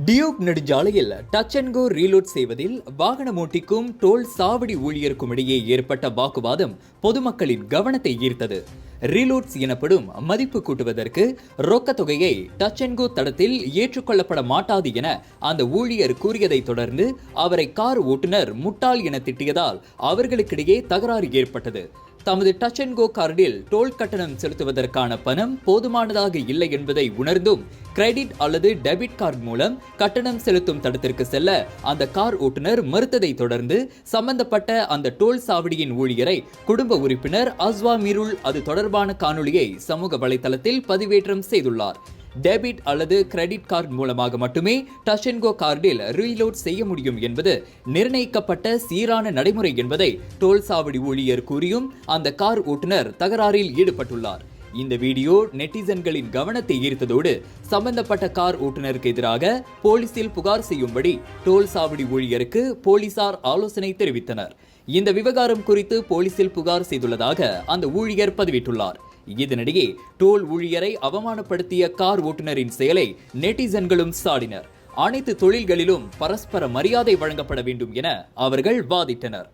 Duke நெடுஞ்சாலையில் touch and go reload செய்வதில் வாகனம் ஓட்டிக்கும் டோல் சாவடி ஊழியருக்கும் இடையே ஏற்பட்ட வாக்குவாதம் பொதுமக்களின் கவனத்தை ஈர்த்தது. ரீலோட்ஸ் எனப்படும் மதிப்பு கூட்டுவதற்கு ரொக்க தொகையை டச் அண்ட் கோ தடத்தில் ஏற்றுக்கொள்ளப்பட மாட்டாது என அந்த ஊழியர் கூறியதை தொடர்ந்து அவரை கார் ஓட்டுநர் முட்டாள் என திட்டியதால் அவர்களுக்கிடையே தகராறு ஏற்பட்டது. தமது டச் அண்ட் கோ கார்டில் டோல் கட்டணம் செலுத்துவதற்கான பணம் போதுமானதாக இல்லை என்பதை உணர்ந்தும் கிரெடிட் அல்லது டெபிட் கார்டு மூலம் கட்டணம் செலுத்தும் தடத்திற்கு செல்ல அந்த கார் ஓட்டுநர் மறுத்ததை தொடர்ந்து சம்பந்தப்பட்ட அந்த டோல் சாவடியின் ஊழியரை குடும்ப உறுப்பினர் அஸ்வா மிருல் அது தொடர்பான காணொலியை சமூக வலைதளத்தில் பதிவேற்றம் செய்துள்ளார். டெபிட் அல்லது கிரெடிட் கார்டு மூலமாக மட்டுமே டச் அண்ட் கோ கார்டில் ரீலோட் செய்ய முடியும் என்பது நிர்ணயிக்கப்பட்ட சீரான நடைமுறை என்பதை டோல் சாவடி ஊழியர் கூறியும் அந்த கார் ஓட்டுநர் தகராறில் ஈடுபட்டுள்ளார். இந்த வீடியோ நெட்டிசன்களின் கவனத்தை ஈர்த்ததோடு சம்பந்தப்பட்ட கார் ஓட்டுநருக்கு எதிராக போலீசில் புகார் செய்யும்படி டோல் சாவடி ஊழியருக்கு போலீசார் ஆலோசனை தெரிவித்தனர். இந்த விவகாரம் குறித்து போலீசில் புகார் செய்துள்ளதாக அந்த ஊழியர் பதிவிட்டுள்ளார். இதனிடையே டோல் ஊழியரை அவமானப்படுத்திய கார் ஓட்டுநரின் செயலை நெட்டிசன்களும் சாடினர். அனைத்து தொழில்களிலும் பரஸ்பர மரியாதை வழங்கப்பட வேண்டும் என அவர்கள் வாதிட்டனர்.